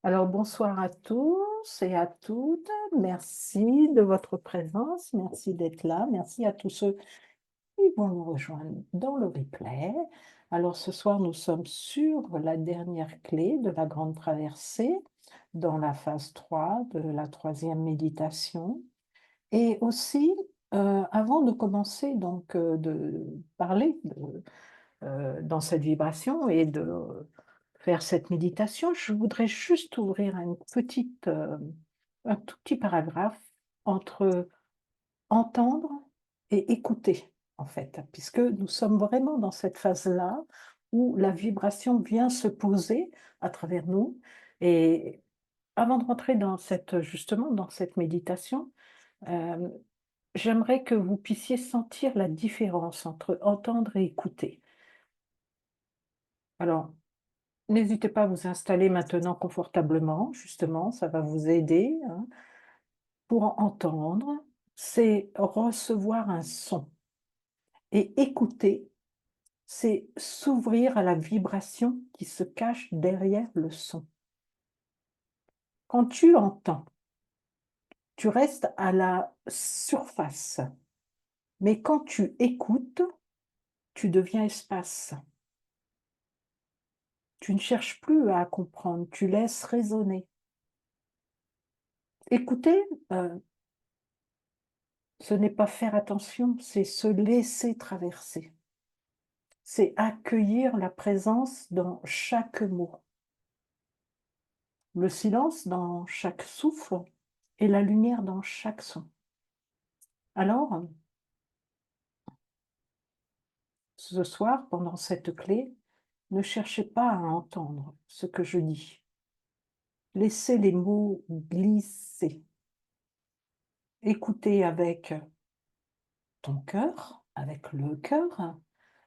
Alors bonsoir à tous et à toutes. Merci de votre présence, merci d'être là, merci à tous ceux qui vont nous rejoindre dans le replay. Alors ce soir, nous sommes sur la dernière clé de la grande traversée, dans la phase 3 de la troisième méditation. Et aussi, avant de commencer donc, de parler dans cette vibration et de faire cette méditation, je voudrais juste ouvrir un tout petit paragraphe entre entendre et écouter, en fait, puisque nous sommes vraiment dans cette phase-là où la vibration vient se poser à travers nous. Et avant de rentrer justement dans cette méditation, hem, j'aimerais que vous puissiez sentir la différence entre entendre et écouter. Alors, n'hésitez pas à vous installer maintenant confortablement, justement, ça va vous aider, hein. Pour entendre, c'est recevoir un son et écouter, c'est s'ouvrir à la vibration qui se cache derrière le son. Quand tu entends, tu restes à la surface, mais quand tu écoutes, tu deviens espace. Tu ne cherches plus à comprendre, tu laisses résonner. Écouter, ce n'est pas faire attention, c'est se laisser traverser. C'est accueillir la présence dans chaque mot, le silence dans chaque souffle et la lumière dans chaque son. Alors, ce soir, pendant cette clé, ne cherchez pas à entendre ce que je dis. Laissez les mots glisser. Écoutez avec ton cœur, avec le cœur,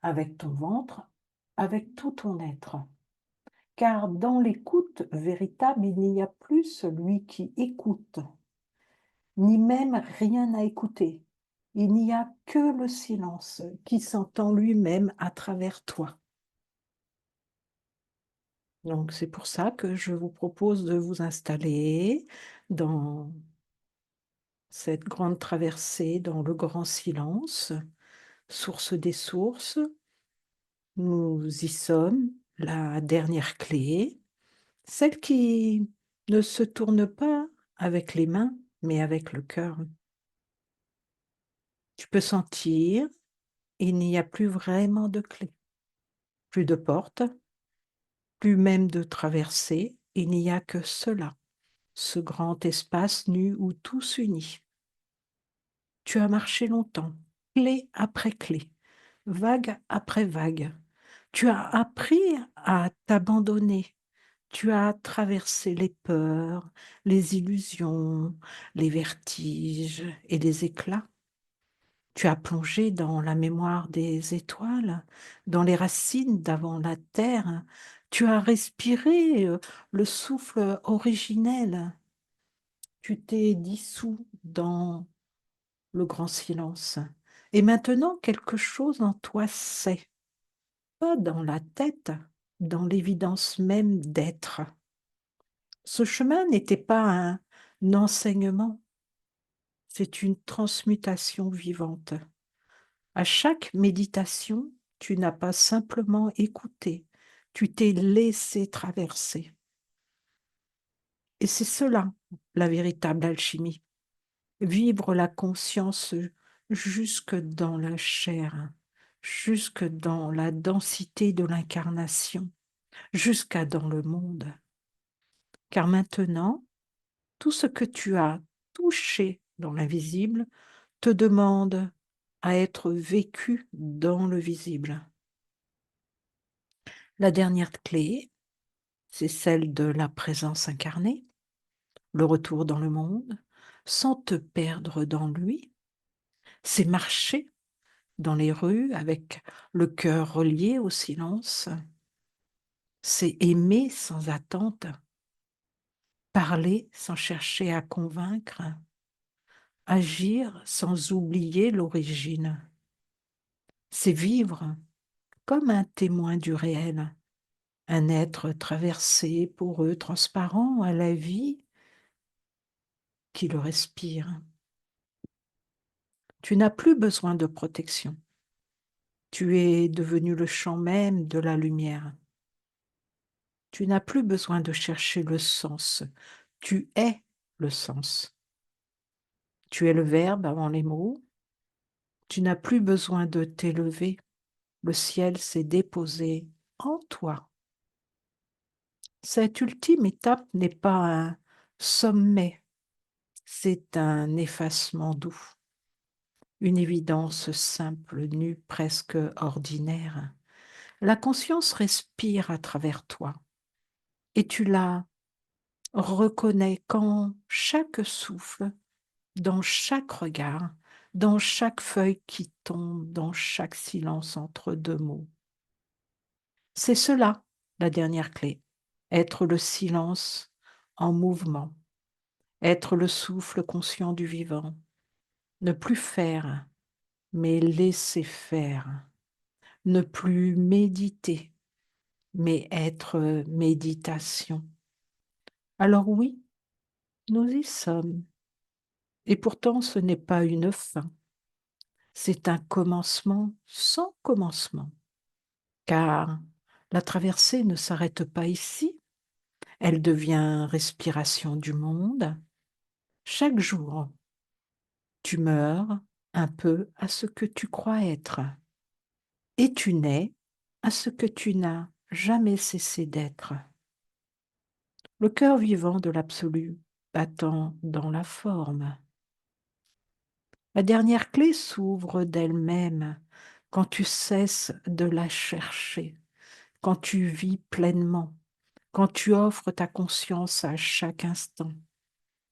avec ton ventre, avec tout ton être. Car dans l'écoute véritable, il n'y a plus celui qui écoute, ni même rien à écouter. Il n'y a que le silence qui s'entend lui-même à travers toi. Donc c'est pour ça que je vous propose de vous installer dans cette grande traversée, dans le grand silence, source des sources. Nous y sommes, la dernière clé, celle qui ne se tourne pas avec les mains, mais avec le cœur. Tu peux sentir, il n'y a plus vraiment de clé, plus de porte, plus même de traversée, il n'y a que cela, ce grand espace nu où tout s'unit. Tu as marché longtemps, clé après clé, vague après vague. Tu as appris à t'abandonner. Tu as traversé les peurs, les illusions, les vertiges et les éclats. Tu as plongé dans la mémoire des étoiles, dans les racines d'avant la terre. Tu as respiré le souffle originel. Tu t'es dissous dans le grand silence. Et maintenant, quelque chose en toi sait, pas dans la tête, dans l'évidence même d'être. Ce chemin n'était pas un enseignement, c'est une transmutation vivante. À chaque méditation, tu n'as pas simplement écouté, tu t'es laissé traverser. Et c'est cela, la véritable alchimie. Vivre la conscience jusque dans la chair, jusque dans la densité de l'incarnation, jusqu'à dans le monde. Car maintenant, tout ce que tu as touché dans l'invisible te demande à être vécu dans le visible. La dernière clé, c'est celle de la présence incarnée, le retour dans le monde, sans te perdre dans lui. C'est marcher dans les rues avec le cœur relié au silence. C'est aimer sans attente, parler sans chercher à convaincre, agir sans oublier l'origine. C'est vivre comme un témoin du réel, un être traversé, poreux, transparent à la vie qui le respire. Tu n'as plus besoin de protection. Tu es devenu le champ même de la lumière. Tu n'as plus besoin de chercher le sens. Tu es le sens. Tu es le verbe avant les mots. Tu n'as plus besoin de t'élever. Le ciel s'est déposé en toi. Cette ultime étape n'est pas un sommet, c'est un effacement doux, une évidence simple, nue, presque ordinaire. La conscience respire à travers toi et tu la reconnais quand chaque souffle, dans chaque regard, dans chaque feuille qui tombe, dans chaque silence entre deux mots. C'est cela, la dernière clé, être le silence en mouvement, être le souffle conscient du vivant, ne plus faire, mais laisser faire, ne plus méditer, mais être méditation. Alors oui, nous y sommes, et pourtant ce n'est pas une fin, c'est un commencement sans commencement, car la traversée ne s'arrête pas ici, elle devient respiration du monde. Chaque jour, tu meurs un peu à ce que tu crois être et tu nais à ce que tu n'as jamais cessé d'être. Le cœur vivant de l'absolu battant dans la forme. La dernière clé s'ouvre d'elle-même quand tu cesses de la chercher, quand tu vis pleinement, quand tu offres ta conscience à chaque instant.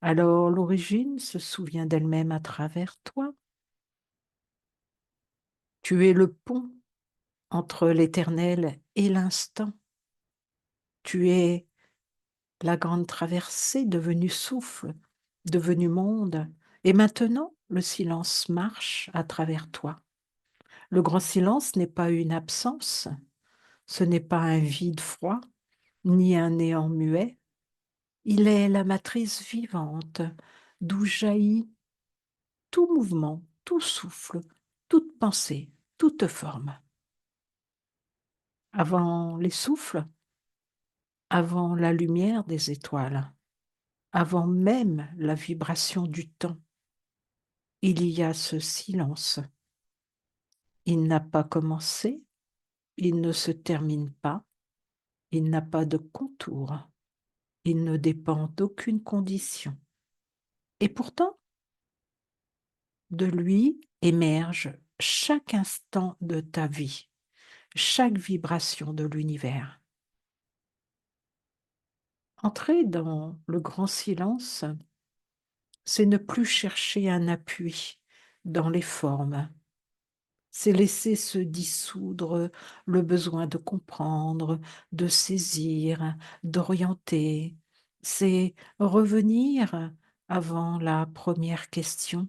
Alors l'origine se souvient d'elle-même à travers toi. Tu es le pont entre l'éternel et l'instant. Tu es la grande traversée devenue souffle, devenue monde, et maintenant le silence marche à travers toi. Le grand silence n'est pas une absence, ce n'est pas un vide froid, ni un néant muet, il est la matrice vivante d'où jaillit tout mouvement, tout souffle, toute pensée, toute forme. Avant les souffles, avant la lumière des étoiles, avant même la vibration du temps, il y a ce silence. Il n'a pas commencé, il ne se termine pas, il n'a pas de contour, il ne dépend d'aucune condition. Et pourtant, de lui émerge chaque instant de ta vie, chaque vibration de l'univers. Entrer dans le grand silence, c'est ne plus chercher un appui dans les formes, c'est laisser se dissoudre le besoin de comprendre, de saisir, d'orienter. C'est revenir avant la première question,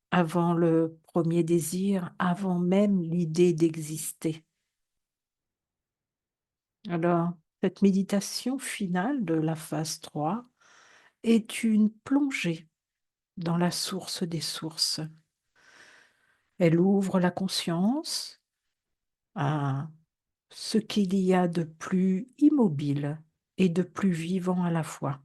avant le premier désir, avant même l'idée d'exister. Alors, cette méditation finale de la phase 3 est une plongée dans la source des sources. Elle ouvre la conscience à ce qu'il y a de plus immobile et de plus vivant à la fois.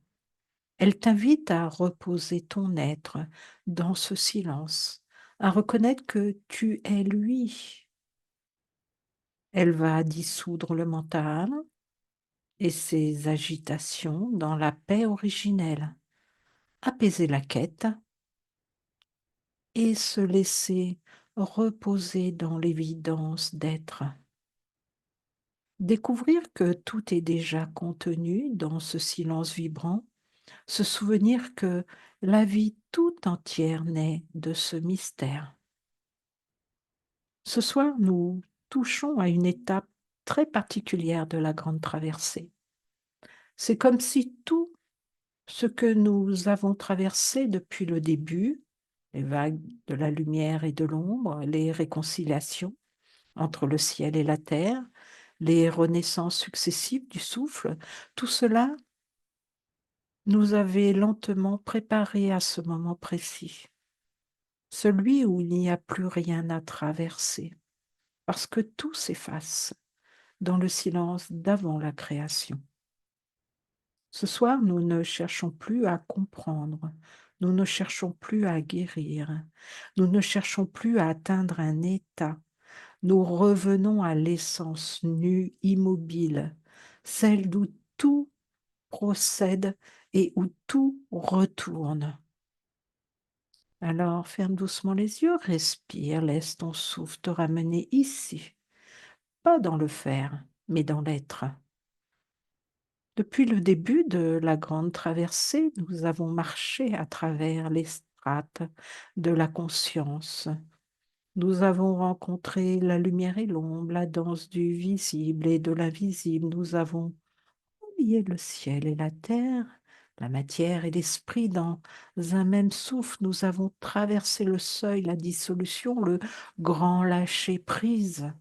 Elle t'invite à reposer ton être dans ce silence, à reconnaître que tu es lui. Elle va dissoudre le mental et ses agitations dans la paix originelle, apaiser la quête et se laisser reposer dans l'évidence d'être. Découvrir que tout est déjà contenu dans ce silence vibrant, se souvenir que la vie tout entière naît de ce mystère. Ce soir, nous touchons à une étape très particulière de la grande traversée. C'est comme si tout ce que nous avons traversé depuis le début, les vagues de la lumière et de l'ombre, les réconciliations entre le ciel et la terre, les renaissances successives du souffle, tout cela nous avait lentement préparés à ce moment précis, celui où il n'y a plus rien à traverser, parce que tout s'efface dans le silence d'avant la création. Ce soir, nous ne cherchons plus à comprendre, nous ne cherchons plus à guérir, nous ne cherchons plus à atteindre un état. Nous revenons à l'essence nue, immobile, celle d'où tout procède et où tout retourne. Alors ferme doucement les yeux, respire, laisse ton souffle te ramener ici, pas dans le faire, mais dans l'être. Depuis le début de la grande traversée, nous avons marché à travers les strates de la conscience. Nous avons rencontré la lumière et l'ombre, la danse du visible et de l'invisible. Nous avons lié le ciel et la terre, la matière et l'esprit dans un même souffle. Nous avons traversé le seuil, la dissolution, le grand lâcher-prise.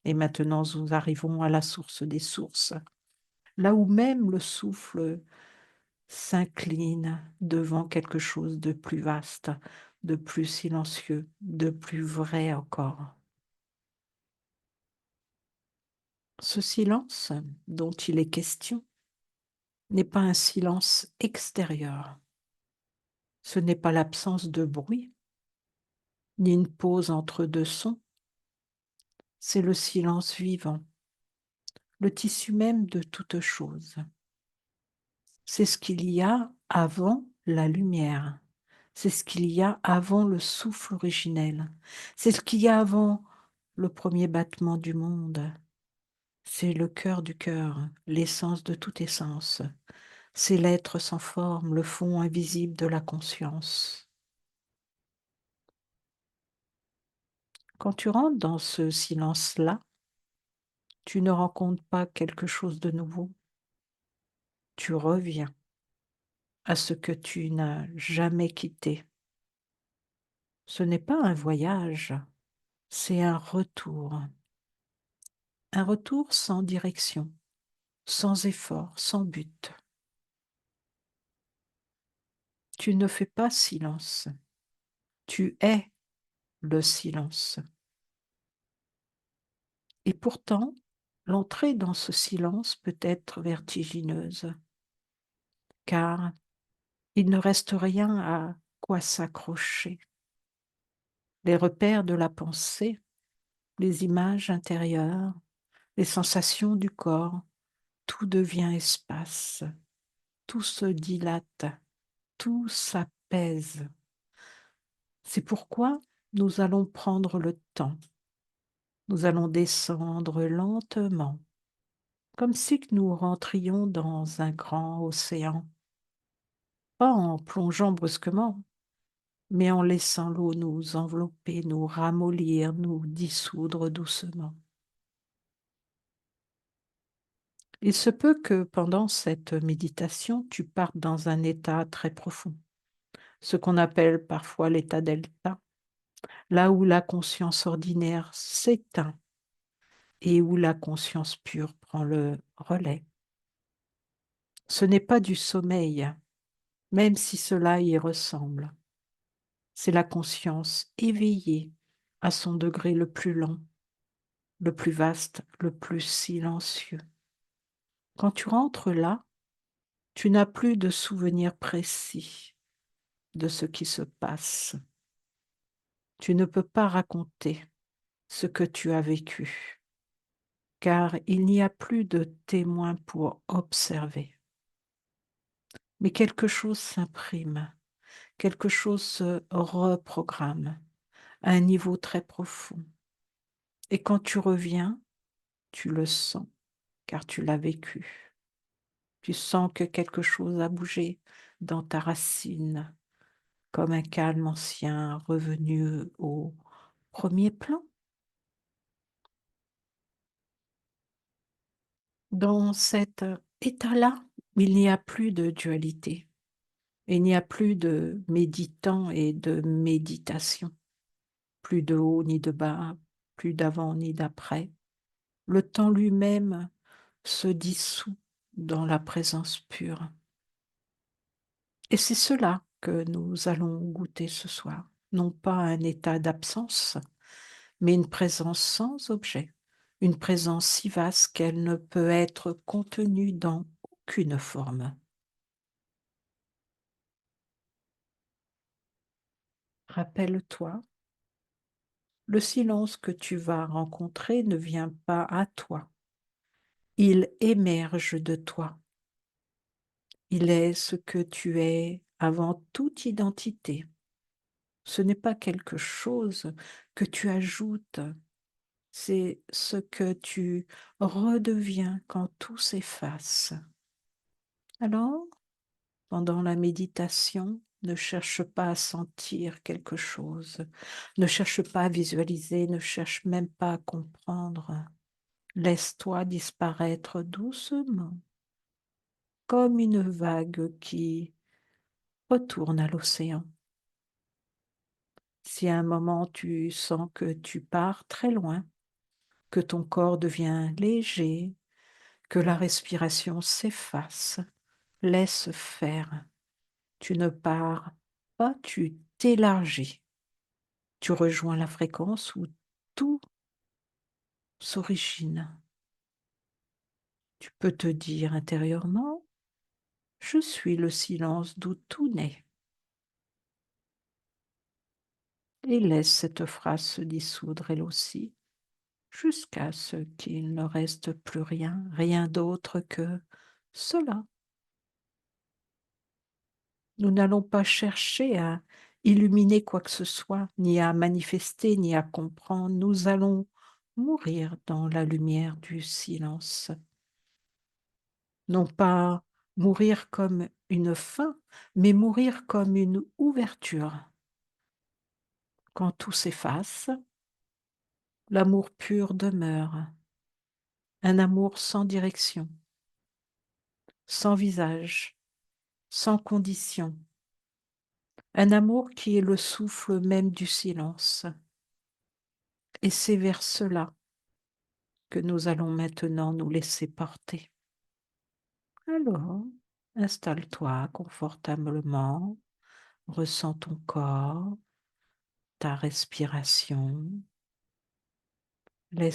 Et maintenant, nous arrivons à la source des sources, là où même le souffle s'incline devant quelque chose de plus vaste, de plus silencieux, de plus vrai encore. Ce silence dont il est question n'est pas un silence extérieur, ce n'est pas l'absence de bruit, ni une pause entre deux sons, c'est le silence vivant, le tissu même de toute chose. C'est ce qu'il y a avant la lumière, c'est ce qu'il y a avant le souffle originel, c'est ce qu'il y a avant le premier battement du monde, c'est le cœur du cœur, l'essence de toute essence. C'est l'être sans forme, le fond invisible de la conscience. Quand tu rentres dans ce silence-là, tu ne rencontres pas quelque chose de nouveau. Tu reviens à ce que tu n'as jamais quitté. Ce n'est pas un voyage, c'est un retour. Un retour sans direction, sans effort, sans but. Tu ne fais pas silence. Tu es le silence. Et pourtant, l'entrée dans ce silence peut être vertigineuse, car il ne reste rien à quoi s'accrocher. Les repères de la pensée, les images intérieures, les sensations du corps, tout devient espace, tout se dilate, tout s'apaise. C'est pourquoi nous allons prendre le temps, nous allons descendre lentement, comme si nous rentrions dans un grand océan, pas en plongeant brusquement, mais en laissant l'eau nous envelopper, nous ramollir, nous dissoudre doucement. Il se peut que pendant cette méditation, tu partes dans un état très profond, ce qu'on appelle parfois l'état delta, là où la conscience ordinaire s'éteint et où la conscience pure prend le relais. Ce n'est pas du sommeil, même si cela y ressemble. C'est la conscience éveillée à son degré le plus lent, le plus vaste, le plus silencieux. Quand tu rentres là, tu n'as plus de souvenirs précis de ce qui se passe. Tu ne peux pas raconter ce que tu as vécu, car il n'y a plus de témoins pour observer. Mais quelque chose s'imprime, quelque chose se reprogramme à un niveau très profond. Et quand tu reviens, tu le sens, car tu l'as vécu. Tu sens que quelque chose a bougé dans ta racine, comme un calme ancien revenu au premier plan. Dans cet état-là, il n'y a plus de dualité. Il n'y a plus de méditant et de méditation, plus de haut ni de bas, plus d'avant ni d'après. le temps lui-même se dissout dans la présence pure. Et c'est cela que nous allons goûter ce soir, non pas un état d'absence, mais une présence sans objet, une présence si vaste qu'elle ne peut être contenue dans aucune forme. Rappelle-toi, le silence que tu vas rencontrer ne vient pas à toi, il émerge de toi. Il est ce que tu es avant toute identité. Ce n'est pas quelque chose que tu ajoutes, c'est ce que tu redeviens quand tout s'efface. Alors, pendant la méditation, ne cherche pas à sentir quelque chose, ne cherche pas à visualiser, ne cherche même pas à comprendre. Laisse-toi disparaître doucement, comme une vague qui retourne à l'océan. Si à un moment tu sens que tu pars très loin, que ton corps devient léger, que la respiration s'efface, laisse faire. Tu ne pars pas, tu t'élargis. Tu rejoins la fréquence où tout s'origine. Tu peux te dire intérieurement, je suis le silence d'où tout naît. Et laisse cette phrase se dissoudre elle aussi, jusqu'à ce qu'il ne reste plus rien, rien d'autre que cela. Nous n'allons pas chercher à illuminer quoi que ce soit, ni à manifester, ni à comprendre. Nous allons mourir dans la lumière du silence. Non pas mourir comme une fin, mais mourir comme une ouverture. Quand tout s'efface, l'amour pur demeure, un amour sans direction, sans visage, sans condition, un amour qui est le souffle même du silence. Et c'est vers cela que nous allons maintenant nous laisser porter. Alors, installe-toi confortablement, ressens ton corps, ta respiration,